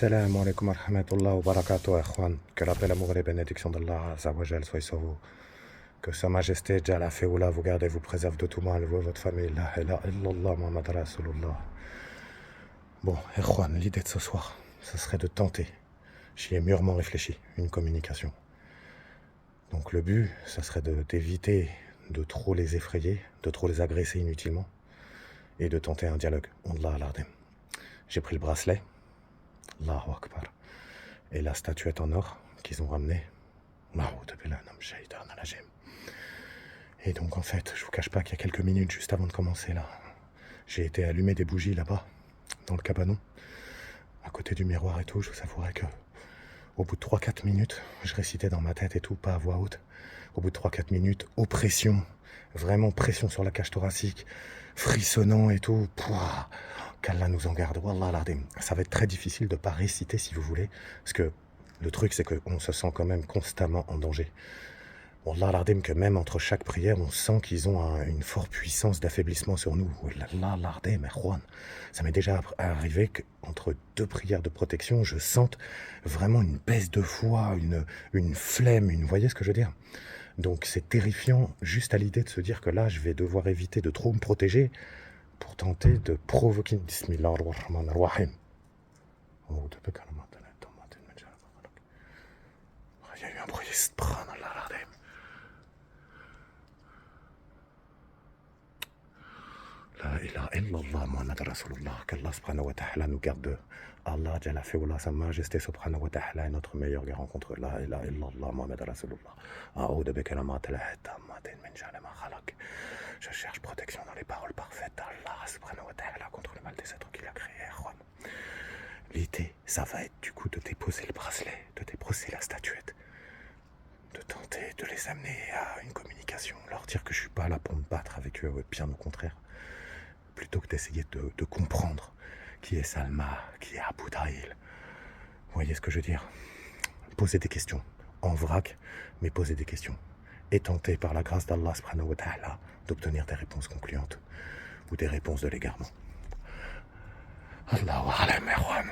Assalamu alaikum wa rahmatullahi wa barakatuh, ikhwan. Que la paix, l'amour et les bénédictions d'Allah Azzawajal soient sur vous. Que Sa Majesté Jalla Féoula vous garde et vous préserve de tout mal, vous et votre famille. La ilaha illallah Muhammad Rasulullah. Bon, ikhwan, l'idée de ce soir, ce serait de tenter, j'y ai mûrement réfléchi, une communication. Donc le but, ça serait d'éviter de trop les effrayer, de trop les agresser inutilement, et de tenter un dialogue. Allah al-Ardim. J'ai pris le bracelet, Allahu Akbar, et la statuette en or qu'ils ont ramenée. Et donc en fait, je vous cache pas qu'il y a quelques minutes juste avant de commencer là, j'ai été allumer des bougies là-bas, dans le cabanon, à côté du miroir et tout. Je vous avouerai que au bout de 3-4 minutes, je récitais dans ma tête et tout, pas à voix haute. Au bout de 3-4 minutes, oppression, vraiment pression sur la cage thoracique, frissonnant et tout. Pouah, qu'Allah nous en garde. Wallah al-Ardim. Ça va être très difficile de ne pas réciter si vous voulez, parce que le truc c'est qu'on se sent quand même constamment en danger. Wallah al-Ardim, que même entre chaque prière, on sent qu'ils ont une forte puissance d'affaiblissement sur nous. Wallah al-Ardim, Juan. Ça m'est déjà arrivé qu'entre deux prières de protection, je sente vraiment une baisse de foi, une flemme, vous voyez ce que je veux dire? Donc c'est terrifiant juste à l'idée de se dire que là, je vais devoir éviter de trop me protéger pour tenter de provoquer une Bismillah ar-Rahman ar-Rahim. Il y a eu un bruit, subhanallah al-Ardim. La ilaha illallah Muhammad Rasulullah. Qu'Allah subhanahu wa ta'ala nous garde de Allah Jalla Féoula, Sa Majesté subhanahu wa ta'ala est notre meilleur garant contre la ilaha illallah Muhammad Rasulullah. A'udhu bi kalimatil tammatin min sharri ma khalaq. Je cherche protection dans les paroles parfaites d'Allah subhanahu wa ta'ala contre le mal des êtres qu'il a créés. L'idée, ça va être du coup de déposer le bracelet, de déposer la statuette, de tenter de les amener à une communication, leur dire que je suis pas là pour me battre avec eux, bien au contraire. Plutôt que d'essayer de comprendre qui est Salma, qui est Abu Daïl. Vous voyez ce que je veux dire? Poser des questions, en vrac, mais poser des questions. Et tenter, par la grâce d'Allah subhanahu wa ta'ala, d'obtenir des réponses concluantes ou des réponses de l'égarement. Allahu a'lam, Erwan.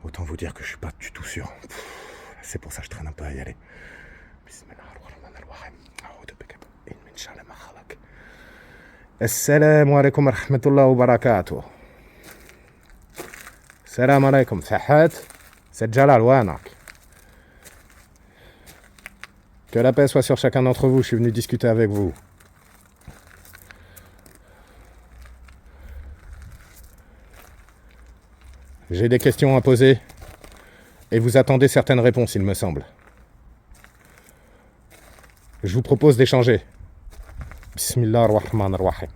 Autant vous dire que je suis pas du tout sûr. C'est pour ça que je traîne un peu à y aller. Bismillahirrahmanirrahim. A'udhu bika min sharri ma khalaq. Assalamu alaikum wa rahmatullahi wa barakatuh. Salam alaikum, Fahat. C'est Jalal Wanak. Que la paix soit sur chacun d'entre vous, je suis venu discuter avec vous. J'ai des questions à poser et vous attendez certaines réponses, il me semble. Je vous propose d'échanger. Bismillah ar-Rahman ar-Rahim.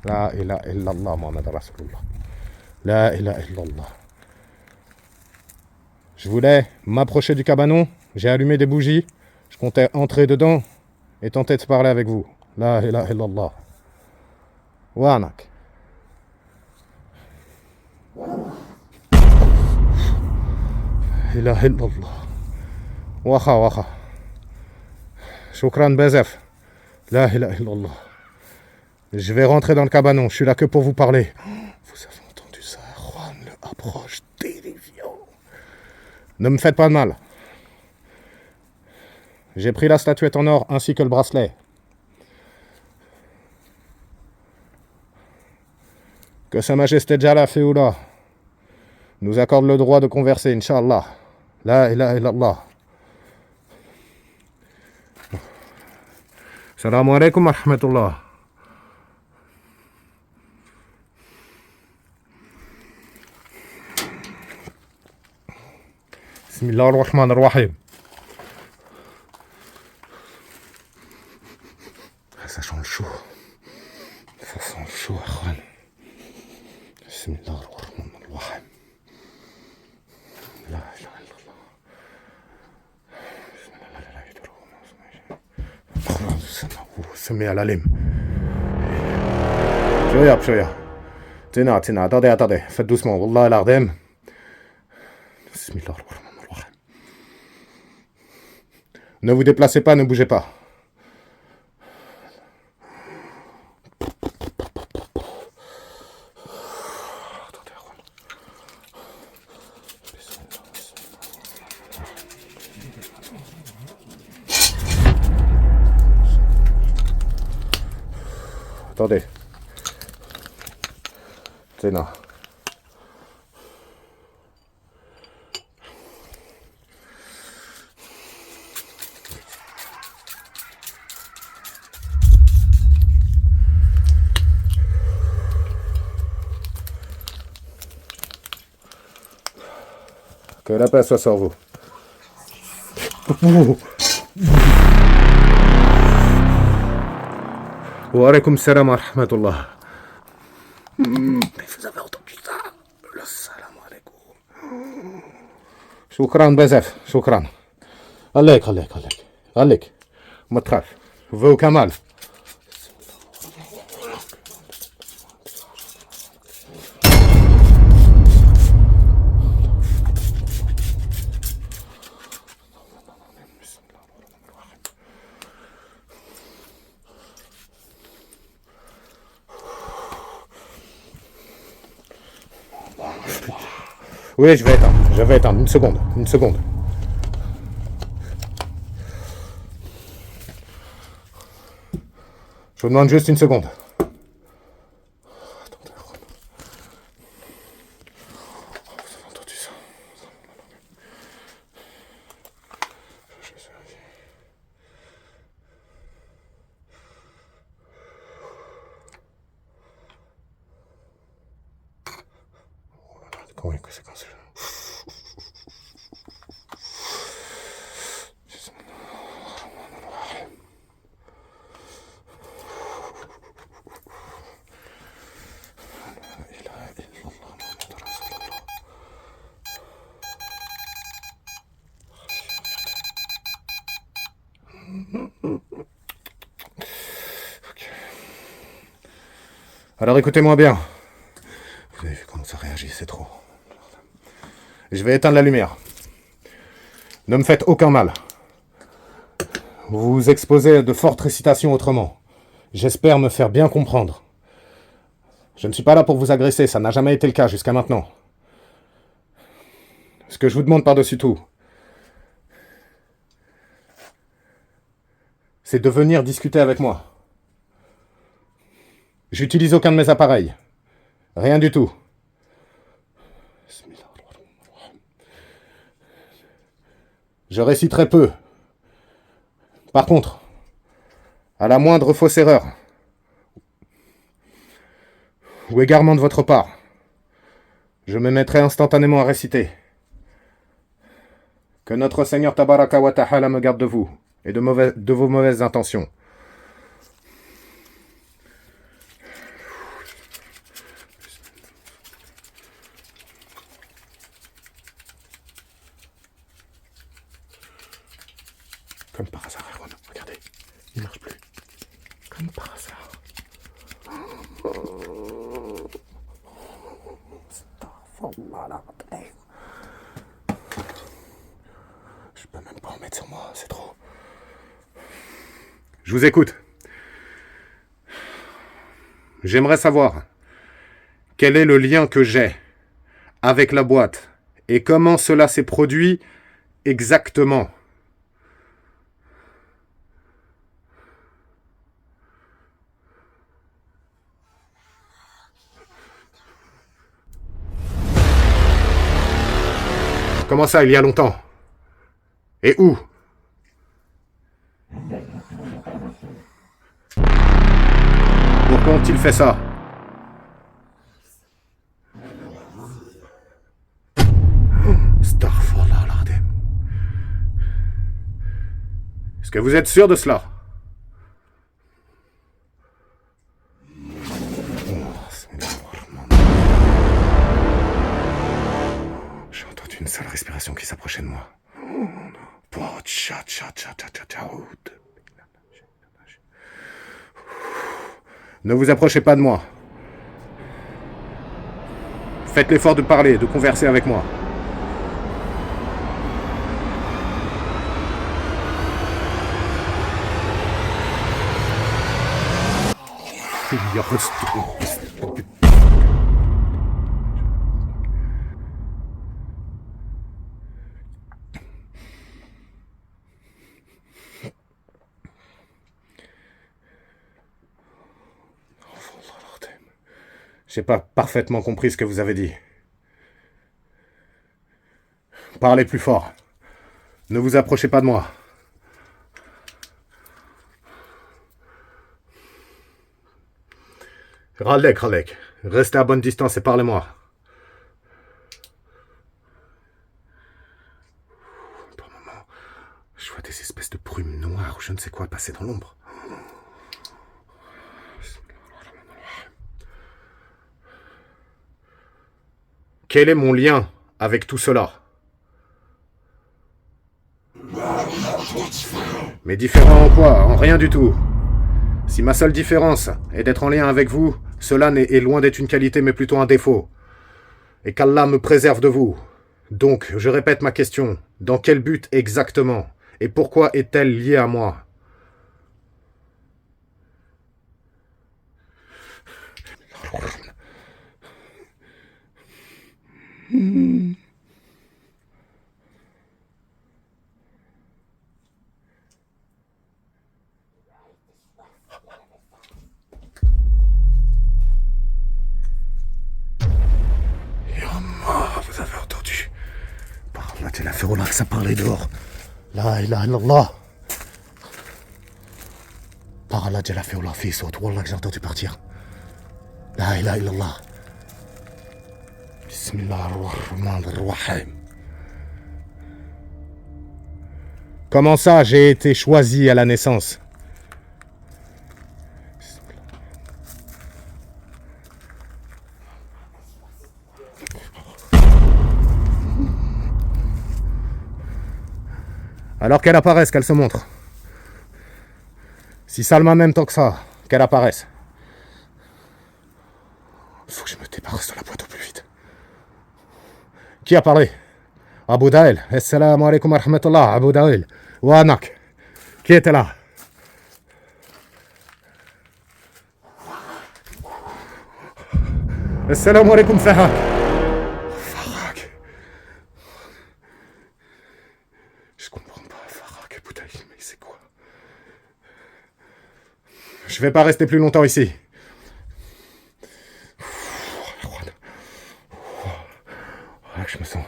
La ilaha illallah Muhammad Rasulullah. La ilaha illallah. Je voulais m'approcher du cabanon, j'ai allumé des bougies, je comptais entrer dedans et tenter de parler avec vous. La ilaha illallah. Wanak. La ilaha illallah. Waha. Shukran bezef. La ilaha illallah. Je vais rentrer dans le cabanon, je suis là que pour vous parler. Vous avez entendu ça, Juan, le approche terrifiant. Ne me faites pas de mal. J'ai pris la statuette en or ainsi que le bracelet. Que Sa Majesté Jalla Féoula nous accorde le droit de converser, Inch'Allah. La ilaha illallah. Assalamu alaikum wa rahmatullah. Bismillah ar-Rahman ar-Rahim. Ça sent le chaud. Ça sent le chaud, Juan. Bismillah ar-Rahman ar-Rahim. La ilaha illallah. Bismillah la ilaha Pshouya. Tina, attendez. Faites doucement. Wallah al-Ardim. Bismillah ar-Rahman ar-Rahim. Ne vous déplacez pas, ne bougez pas. attendez. Zena. Que la paix soit sur vous. Wa alaykoum salam wa rahmatullah. Mais vous avez entendu ça? Le salam alaykoum. Choukran bezef, choukran. Allez. Ma traf. Vous au kamal. Oui, je vais éteindre. Une seconde. Je vous demande juste une seconde. Attendez. Vous avez entendu ça? Comment est-ce que c'est comme ça? Alors écoutez-moi bien. Vous avez vu comment ça réagit, c'est trop. Je vais éteindre la lumière. Ne me faites aucun mal. Vous vous exposez à de fortes récitations autrement. J'espère me faire bien comprendre. Je ne suis pas là pour vous agresser, ça n'a jamais été le cas jusqu'à maintenant. Ce que je vous demande par-dessus tout, c'est de venir discuter avec moi. J'utilise aucun de mes appareils. Rien du tout. Je récite très peu. Par contre, à la moindre fausse erreur ou égarement de votre part, je me mettrai instantanément à réciter. Que notre Seigneur Tabaraka wa Ta'ala me garde de vous et de vos mauvaises intentions. Comme par hasard, Erwan, regardez, il marche plus. Comme par hasard. Je peux même pas en mettre sur moi, c'est trop. Je vous écoute. J'aimerais savoir quel est le lien que j'ai avec la boîte et comment cela s'est produit exactement. Comment ça, il y a longtemps? Et où? Pourquoi ont-ils fait ça? Astaghfirullah al-Azim. Est-ce que vous êtes sûr de cela? J'ai entendu une sale respiration qui s'approchait de moi. Ne vous approchez pas de moi. Faites l'effort de parler, de converser avec moi. J'ai pas parfaitement compris ce que vous avez dit. Parlez plus fort. Ne vous approchez pas de moi. Ralek. Restez à bonne distance et parlez-moi. Pour le moment, je vois des espèces de brumes noires ou je ne sais quoi passer dans l'ombre. Quel est mon lien avec tout cela? Mais différent en quoi? En rien du tout. Si ma seule différence est d'être en lien avec vous, cela est loin d'être une qualité mais plutôt un défaut. Et qu'Allah me préserve de vous. Donc, je répète ma question. Dans quel but exactement? Et pourquoi est-elle liée à moi? Vous avez entendu? Par Allah, t'es la férola que ça parlait dehors. La ilaha illallah. Par Allah, t'es la férola fils. Wallah que j'ai entendu partir. La ilaha illallah. Bismillahirrahmanirrahim. Comment ça, j'ai été choisi à la naissance? Alors qu'elle apparaisse, qu'elle se montre. Si Salma m'aime tant que ça, qu'elle apparaisse. Faut que je me débarrasse de la boîte au plus vite. Qui a parlé? Abu Daïl. Assalamu alaikum wa rahmatullah, Abu Daïl. Wanak. Qui était là? Assalamu alaikum Fahak. Fahak. Je comprends pas, Fahak, Abu Daïl, mais c'est quoi? Je vais pas rester plus longtemps ici. Je me sens...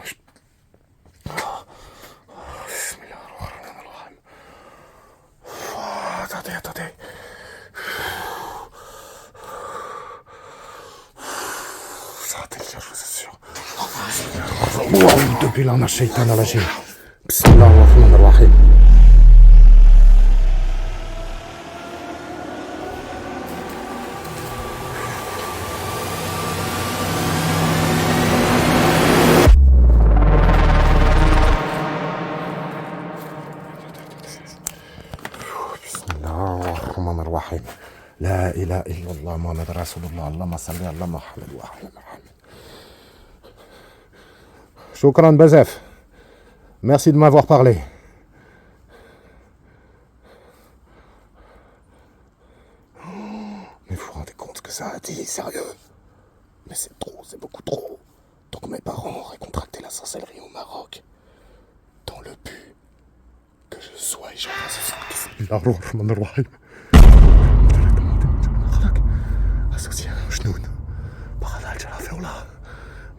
Attendez. Ça va tenir, je vous assure. Depuis là, on a shaitan à la gym. Bismillahirrahmanirrahim. Bismillahirrahmanirrahim. La ilaha illallah Muhammad Rasulullah. Allahumma salli ala Muhammad wa ala Muhammad. Shukran Bazef. Merci de m'avoir parlé. Mais vous vous rendez compte ce que ça a dit, sérieux? Mais c'est trop, c'est beaucoup trop. Donc mes parents auraient contracté la sorcellerie au Maroc. Dans le but que je sois échangé. Bismillahirrahmanirrahim. Associé à un genou. Par Allah, j'ai la féola.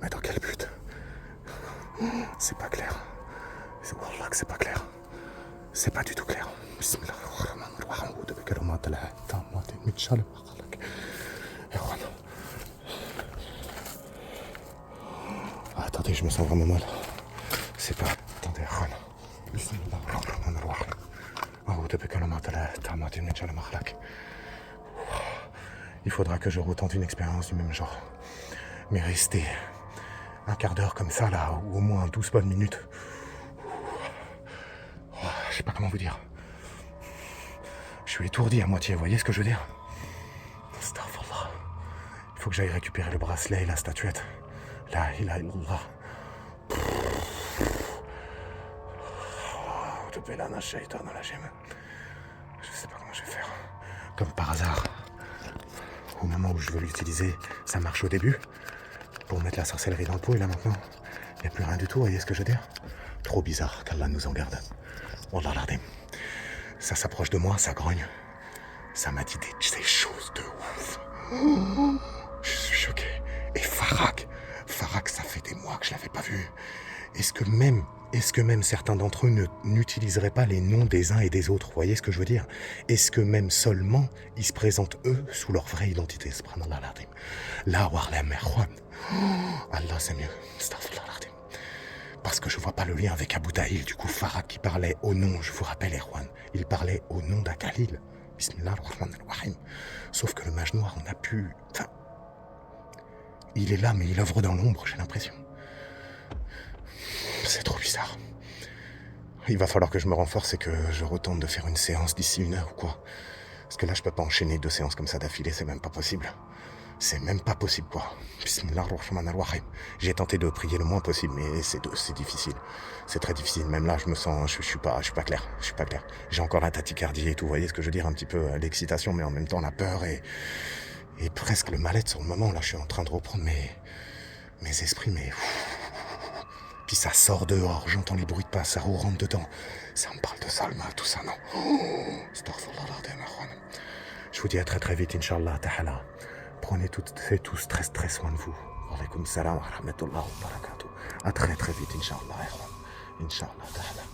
Mais dans quel but? C'est pas clair. C'est Wallah que c'est pas clair. C'est pas du tout clair. Bismillahirrahmanirrahim. Attendez, je me sens vraiment mal. C'est pas... Attendez, Bismillahirrahmanirrahim. Il faudra que je retente une expérience du même genre. Mais rester un quart d'heure comme ça, là, ou au moins 12 bonnes minutes. Je sais pas comment vous dire. Je suis étourdi à moitié, vous voyez ce que je veux dire? Astaghfirullah. Il faut que j'aille récupérer le bracelet et la statuette. La ilaha illallah. Je sais pas comment je vais faire. Comme par hasard, au moment où je veux l'utiliser, ça marche au début. Pour mettre la sorcellerie dans le pot, et là maintenant, il n'y a plus rien du tout, vous voyez ce que je veux dire? Trop bizarre, qu'Allah nous en garde. Wallah l'ardim. Ça s'approche de moi, ça grogne. Ça m'a dit des choses de ouf. Je suis choqué. Et Farak, ça fait des mois que je l'avais pas vu. Est-ce que même certains d'entre eux n'utiliseraient pas les noms des uns et des autres? Vous voyez ce que je veux dire? Est-ce que même seulement ils se présentent eux sous leur vraie identité? Subhanallah al-Azim. Là, Warlem, Juan. Allah, c'est mieux. Astaghfirullah al-Azim. Parce que je vois pas le lien avec Abu Tahil. Du coup, Farak qui parlait au nom, je vous rappelle, Erwan, il parlait au nom d'Akalil. Bismillah ar-Rahman ar-Rahim. Sauf que le mage noir, on a pu... Enfin, il est là, mais il œuvre dans l'ombre, j'ai l'impression. C'est trop bizarre. Il va falloir que je me renforce et que je retente de faire une séance d'ici 1 heure ou quoi. Parce que là, je peux pas enchaîner 2 séances comme ça d'affilée, c'est même pas possible. C'est même pas possible, quoi. Bismillah ar-Rahman ar-Rahim. J'ai tenté de prier le moins possible, mais c'est difficile. C'est très difficile. Même là, je me sens... Je suis pas clair. Je suis pas clair. J'ai encore la tachycardie et tout, vous voyez ce que je veux dire? Un petit peu l'excitation, mais en même temps la peur et presque le mal-être sur le moment. Là, je suis en train de reprendre mes esprits, mais... Puis ça sort dehors, j'entends les bruits de pas, ça rentre dedans. Ça me parle de Salma, tout ça, non? Je vous dis à très très vite, Inch'Allah, ta'ala. Prenez toutes et tous très soin de vous. Wa alaykoum salam wa rahmatullah wa barakatuh. À très très vite, Inch'Allah, Inch'Allah, ta'ala.